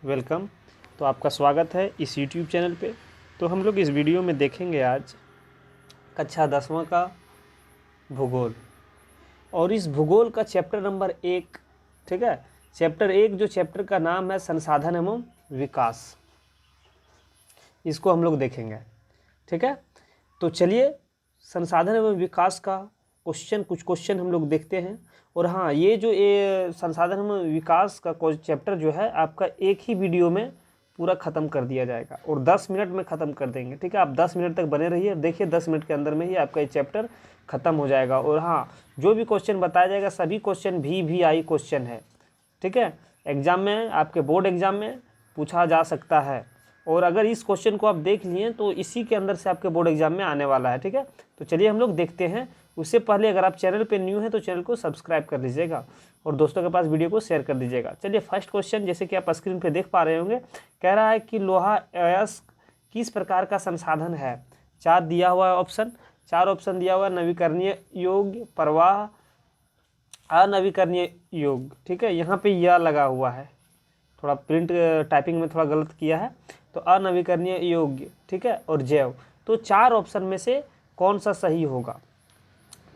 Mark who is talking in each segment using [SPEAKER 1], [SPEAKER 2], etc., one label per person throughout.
[SPEAKER 1] Welcome. तो आपका स्वागत है इस YouTube चैनल पे। तो हम लोग इस वीडियो में देखेंगे आज कक्षा 10वां का भूगोल, और इस भूगोल का चैप्टर नंबर 1, ठीक है। चैप्टर 1 जो चैप्टर का नाम है संसाधन एवं विकास, इसको हम लोग देखेंगे, ठीक है। तो चलिए संसाधन एवं विकास का कुछ क्वेश्चन हम लोग देखते हैं। और हाँ, ये जो संसाधन एवं विकास का चैप्टर जो है आपका एक ही वीडियो में पूरा ख़त्म कर दिया जाएगा और 10 मिनट में ख़त्म कर देंगे, ठीक है। आप 10 मिनट तक बने रहिए, देखिए 10 मिनट के अंदर में ही आपका ये चैप्टर ख़त्म हो जाएगा। और हाँ, जो भी क्वेश्चन बताया जाएगा सभी क्वेश्चन VVI क्वेश्चन है, ठीक है। एग्ज़ाम में, आपके बोर्ड एग्ज़ाम में पूछा जा सकता है। और अगर इस क्वेश्चन को आप देख लिए तो इसी के अंदर से आपके बोर्ड एग्जाम में आने वाला है, ठीक है। तो चलिए हम लोग देखते हैं। उससे पहले अगर आप चैनल पे न्यू हैं तो चैनल को सब्सक्राइब कर लीजिएगा और दोस्तों के पास वीडियो को शेयर कर दीजिएगा। चलिए फर्स्ट क्वेश्चन, जैसे कि आप स्क्रीन पे देख पा रहे होंगे, कह रहा है कि लोहा अयस्क किस प्रकार का संसाधन है। 4 दिया हुआ है ऑप्शन, 4 ऑप्शन दिया हुआ है। नवीकरणीय योग्य, प्रवाह, अनवीकरणीय योग्य, ठीक है। यहाँ पे यह लगा हुआ है, थोड़ा प्रिंट टाइपिंग में थोड़ा गलत किया है। तो अनवीकरणीय योग्य, ठीक है, और जैव। तो 4 ऑप्शन में से कौन सा सही होगा,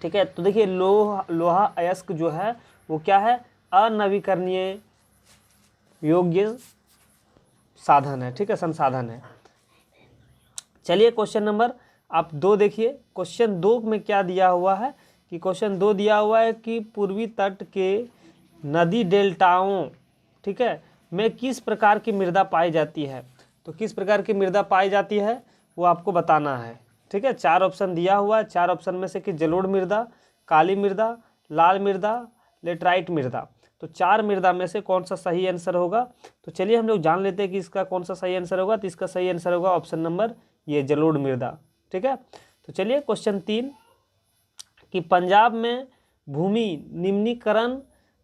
[SPEAKER 1] ठीक है। तो देखिए लोहा अयस्क जो है वो क्या है, अनवीकरणीय योग्य साधन है, ठीक है, संसाधन है। चलिए क्वेश्चन नंबर आप 2 देखिए। क्वेश्चन 2 में क्या दिया हुआ है कि क्वेश्चन 2 दिया हुआ है कि पूर्वी तट के नदी डेल्टाओं, ठीक है, में किस प्रकार की मृदा पाई जाती है। तो किस प्रकार की मृदा पाई जाती है वो आपको बताना है, ठीक है। 4 ऑप्शन दिया हुआ है, 4 ऑप्शन में से कि जलोढ़ मृदा, काली मृदा, लाल मृदा, लेटराइट मृदा। तो 4 मृदा में से कौन सा सही आंसर होगा। तो चलिए हम लोग जान लेते हैं कि इसका कौन सा सही आंसर होगा। तो इसका सही आंसर होगा ऑप्शन नंबर ये, जलोढ़ मृदा, ठीक है। तो चलिए क्वेश्चन 3 कि पंजाब में भूमि निम्नीकरण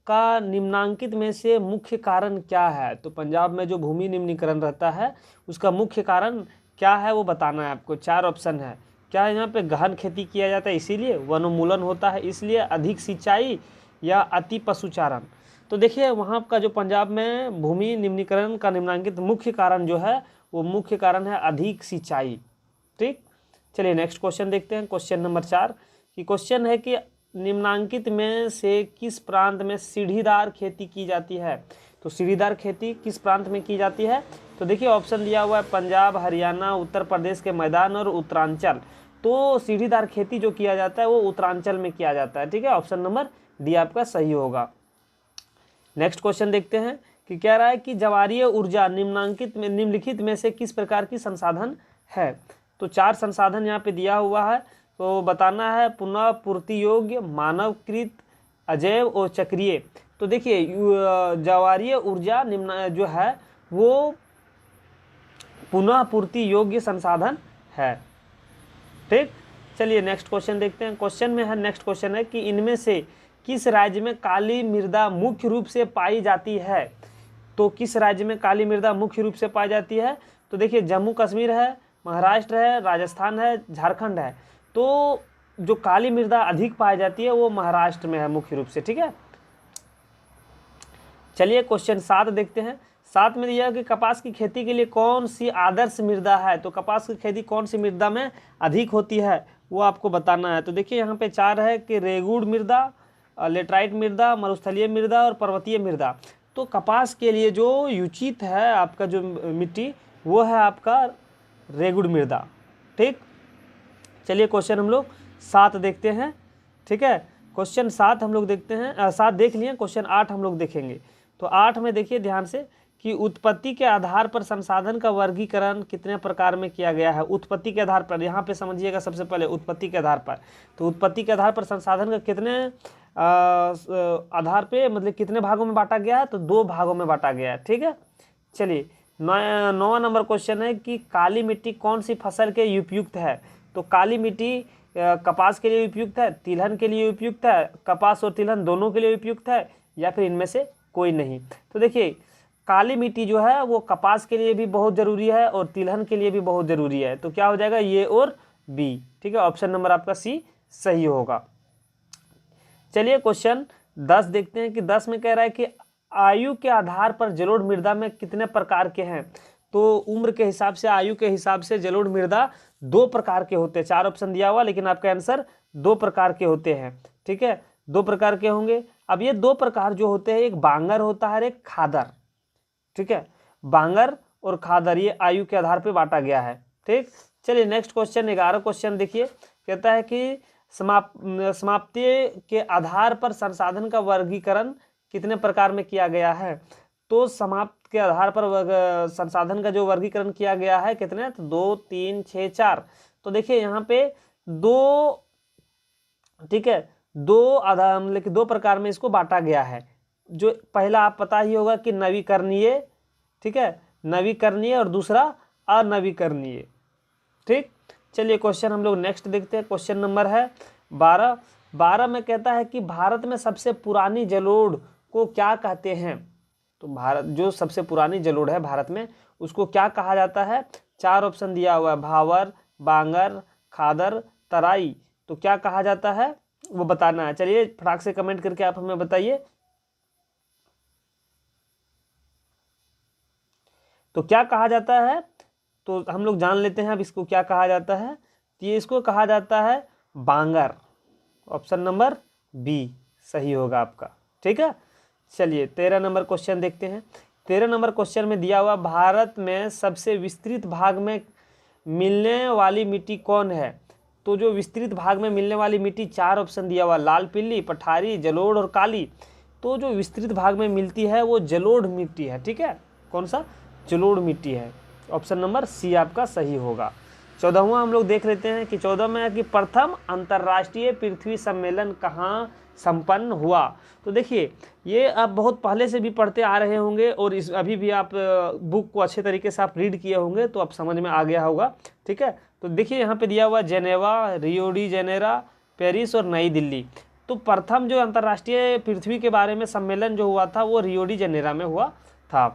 [SPEAKER 1] का निम्नांकित में से मुख्य कारण क्या है। तो पंजाब में जो भूमि निम्नीकरण रहता है उसका मुख्य कारण क्या है वो बताना है आपको। 4 ऑप्शन है। क्या यहाँ पे गहन खेती किया जाता है इसीलिए, वनोन्मूलन होता है इसलिए, अधिक सिंचाई, या अति पशुचारण। तो देखिए वहाँ का जो पंजाब में भूमि निम्नीकरण का निम्नांकित मुख्य कारण जो है वो मुख्य कारण है अधिक सिंचाई, ठीक। चलिए नेक्स्ट क्वेश्चन देखते हैं। क्वेश्चन नंबर 4 की क्वेश्चन है कि निम्नांकित में से किस प्रांत में सीढ़ीदार खेती की जाती है। तो सीढ़ीदार खेती किस प्रांत में की जाती है। तो देखिए ऑप्शन दिया हुआ है पंजाब, हरियाणा, उत्तर प्रदेश के मैदान और उत्तरांचल। तो सीढ़ीदार खेती जो किया जाता है वो उत्तरांचल में किया जाता है, ठीक है। ऑप्शन नंबर डी आपका सही होगा। नेक्स्ट क्वेश्चन देखते हैं कि कह रहा है कि ज्वारीय ऊर्जा निम्नलिखित में से किस प्रकार की संसाधन है। तो 4 संसाधन यहाँ पे दिया हुआ है, तो बताना है पुनः पूर्ति योग्य, मानवकृत, अजैव और चक्रीय। तो देखिए ज्वारीय ऊर्जा निम्न जो है वो पुनः पूर्ति योग्य संसाधन है, ठीक। चलिए नेक्स्ट क्वेश्चन देखते हैं। क्वेश्चन में है, नेक्स्ट क्वेश्चन है कि इनमें से किस राज्य में काली मृदा मुख्य रूप से पाई जाती है। तो किस राज्य में काली मृदा मुख्य रूप से पाई जाती है। तो देखिए जम्मू कश्मीर है, महाराष्ट्र है, राजस्थान है, झारखंड है। तो जो काली मृदा अधिक पाई जाती है वो महाराष्ट्र में है मुख्य रूप से, ठीक है। चलिए क्वेश्चन 7 देखते हैं। 7 में दिया कि कपास की खेती के लिए कौन सी आदर्श मृदा है। तो कपास की खेती कौन सी मृदा में अधिक होती है वो आपको बताना है। तो देखिए यहाँ पे 4 है कि रेगुड़ मृदा, लेटराइट मृदा, मरुस्थलीय मृदा और पर्वतीय मृदा। तो कपास के लिए जो उचित है आपका जो मिट्टी वो है आपका रेगुड़ मृदा, ठीक। चलिए क्वेश्चन हम लोग 7 देखते हैं, ठीक है। क्वेश्चन 7 हम लोग देखते हैं, 7 देख लिए, क्वेश्चन 8 हम लोग देखेंगे। तो 8 में देखिए ध्यान से कि उत्पत्ति के आधार पर संसाधन का वर्गीकरण कितने प्रकार में किया गया है। उत्पत्ति के आधार पर, यहाँ पे समझिएगा सबसे पहले उत्पत्ति के आधार पर। तो उत्पत्ति के आधार पर संसाधन का कितने आधार पे मतलब कितने भागों में बांटा गया है। तो 2 भागों में बांटा गया है, ठीक है। चलिए 9वां नंबर क्वेश्चन है कि काली मिट्टी कौन सी फसल के उपयुक्त है। तो काली मिट्टी कपास के लिए उपयुक्त है, तिलहन के लिए उपयुक्त है, कपास और तिलहन दोनों के लिए उपयुक्त है, या फिर इनमें से कोई नहीं। तो देखिए काली मिट्टी जो है वो कपास के लिए भी बहुत ज़रूरी है और तिलहन के लिए भी बहुत ज़रूरी है। तो क्या हो जाएगा, ये और बी, ठीक है। ऑप्शन नंबर आपका सी सही होगा। चलिए क्वेश्चन 10 देखते हैं कि 10 में कह रहा है कि आयु के आधार पर जलोढ़ मृदा में कितने प्रकार के हैं? तो उम्र के हिसाब से, आयु के हिसाब से जलोढ़ मृदा 2 प्रकार के होते हैं। 4 ऑप्शन दिया हुआ, लेकिन आपका आंसर 2 प्रकार के होते हैं। ठीक है, 2 प्रकार के होंगे। अब ये 2 प्रकार जो होते हैं, एक बांगर होता है और एक खादर। ठीक है, बांगर और खादर ये आयु के आधार पर बांटा गया है। ठीक, चलिए नेक्स्ट क्वेश्चन, 11 क्वेश्चन देखिए। कहता है कि समाप्ति के आधार पर संसाधन का वर्गीकरण कितने प्रकार में किया गया है? तो समाप्त के आधार पर संसाधन का जो वर्गीकरण किया गया है कितने? तो 2, 3, 6, 4। तो देखिए यहाँ पे 2, ठीक है, 2 आधार मतलब कि 2 प्रकार में इसको बांटा गया है। जो पहला आप पता ही होगा कि नवीकरणीय, ठीक है, नवीकरणीय, और दूसरा अनवीकरणीय। ठीक, चलिए क्वेश्चन हम लोग नेक्स्ट देखते हैं। क्वेश्चन नंबर है 12 में कहता है कि भारत में सबसे पुरानी जलोढ़ को क्या कहते हैं? तो भारत जो सबसे पुरानी जलोढ़ है भारत में, उसको क्या कहा जाता है? 4 ऑप्शन दिया हुआ है, भावर, बांगर, खादर, तराई। तो क्या कहा जाता है वो बताना है। चलिए फटाक से कमेंट करके आप हमें बताइए। तो क्या कहा जाता है? तो हम लोग जान लेते हैं अब इसको क्या कहा जाता है। तो ये इसको कहा जाता है बांगर। ऑप्शन नंबर बी सही होगा आपका। ठीक है, चलिए 13 नंबर क्वेश्चन देखते हैं। 13 नंबर क्वेश्चन में दिया हुआ, भारत में सबसे विस्तृत भाग में मिलने वाली मिट्टी कौन है? तो जो विस्तृत भाग में मिलने वाली मिट्टी, 4 ऑप्शन दिया हुआ, लाल पीली, पठारी, जलोढ़ और काली। तो जो विस्तृत भाग में मिलती है वो जलोढ़ मिट्टी है। ठीक है, कौन सा? जलोढ़ मिट्टी है। ऑप्शन नंबर सी आपका सही होगा। 14वां हम लोग देख लेते हैं कि 14 में है कि प्रथम अंतर्राष्ट्रीय पृथ्वी सम्मेलन कहाँ संपन्न हुआ? तो देखिए ये आप बहुत पहले से भी पढ़ते आ रहे होंगे और इस अभी भी आप बुक को अच्छे तरीके से आप रीड किए होंगे तो आप समझ में आ गया होगा। ठीक है, तो देखिए यहाँ पे दिया हुआ Geneva, Rio de Janeiro, Paris और नई दिल्ली। तो प्रथम जो अंतर्राष्ट्रीय पृथ्वी के बारे में सम्मेलन जो हुआ था वो रियो डी जेनेरो में हुआ था।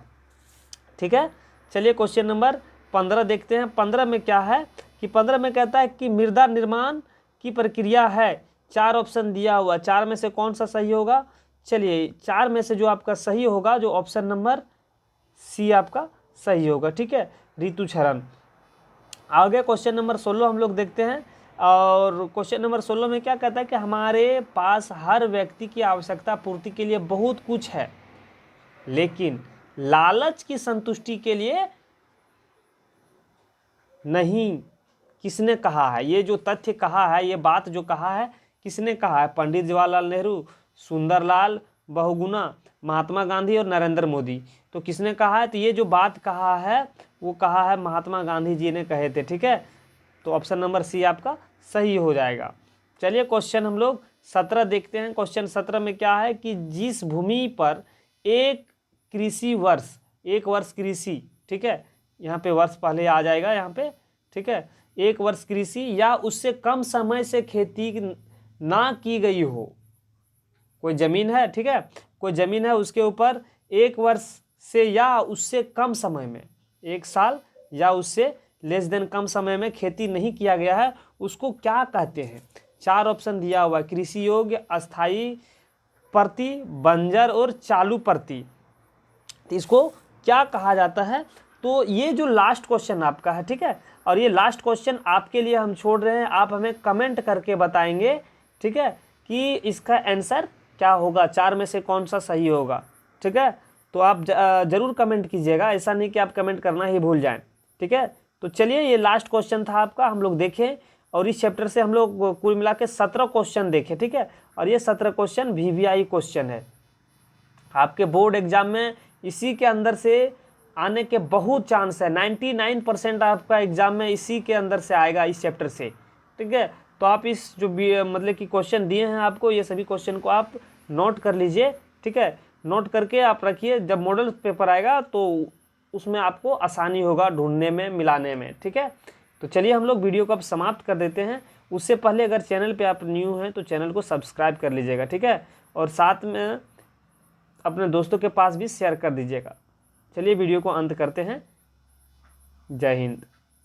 [SPEAKER 1] ठीक है, चलिए क्वेश्चन नंबर 15 देखते हैं। 15 में क्या है कि 15 में कहता है कि मृदा निर्माण की प्रक्रिया है। 4 ऑप्शन दिया हुआ, 4 में से कौन सा सही होगा? चलिए 4 में से जो आपका सही होगा, जो ऑप्शन नंबर सी आपका सही होगा। ठीक है, ऋतु क्षरण। आगे क्वेश्चन नंबर 16 हम लोग देखते हैं। और क्वेश्चन नंबर 16 में क्या कहता है कि हमारे पास हर व्यक्ति की आवश्यकता पूर्ति के लिए बहुत कुछ है, लेकिन लालच की संतुष्टि के लिए नहीं। किसने कहा है? ये जो तथ्य कहा है, ये बात जो कहा है, किसने कहा है? पंडित जवाहरलाल नेहरू, सुंदरलाल बहुगुणा, महात्मा गांधी और नरेंद्र मोदी। तो किसने कहा है? तो ये जो बात कहा है वो कहा है महात्मा गांधी जी ने कहे थे। ठीक है, तो ऑप्शन नंबर सी आपका सही हो जाएगा। चलिए क्वेश्चन हम लोग 17 देखते हैं। क्वेश्चन 17 में क्या है कि जिस भूमि पर एक कृषि वर्ष, एक वर्ष कृषि, ठीक है, यहाँ पे वर्ष पहले आ जाएगा यहाँ पे। ठीक है, एक वर्ष कृषि या उससे कम समय से खेती ना की गई हो, कोई ज़मीन है, ठीक है, कोई ज़मीन है, उसके ऊपर 1 वर्ष से या उससे कम समय में, 1 साल या उससे लेस देन कम समय में खेती नहीं किया गया है, उसको क्या कहते हैं? 4 ऑप्शन दिया हुआ है, कृषि योग्य, अस्थायी प्रति, बंजर और चालू प्रति। तो इसको क्या कहा जाता है? तो ये जो लास्ट क्वेश्चन आपका है, ठीक है, और ये लास्ट क्वेश्चन आपके लिए हम छोड़ रहे हैं, आप हमें कमेंट करके बताएंगे, ठीक है, कि इसका आंसर क्या होगा, 4 में से कौन सा सही होगा। ठीक है, तो आप ज़रूर कमेंट कीजिएगा, ऐसा नहीं कि आप कमेंट करना ही भूल जाएं। ठीक है, तो चलिए ये लास्ट क्वेश्चन था आपका, हम लोग देखें, और इस चैप्टर से हम लोग कुल मिला के 17 क्वेश्चन देखें। ठीक है, और ये 17 क्वेश्चन VVI क्वेश्चन है। आपके बोर्ड एग्जाम में इसी के अंदर से आने के बहुत चांस है, 99% आपका एग्जाम में इसी के अंदर से आएगा, इस चैप्टर से। ठीक है, तो आप इस जो मतलब कि क्वेश्चन दिए हैं आपको, ये सभी क्वेश्चन को आप नोट कर लीजिए। ठीक है, नोट करके आप रखिए, जब मॉडल पेपर आएगा तो उसमें आपको आसानी होगा ढूंढने में, मिलाने में। ठीक है, तो चलिए हम लोग वीडियो को अब समाप्त कर देते हैं। उससे पहले अगर चैनल पे आप न्यू हैं तो चैनल को सब्सक्राइब कर लीजिएगा। ठीक है, और साथ में अपने दोस्तों के पास भी शेयर कर दीजिएगा। चलिए वीडियो को अंत करते हैं। जय हिंद।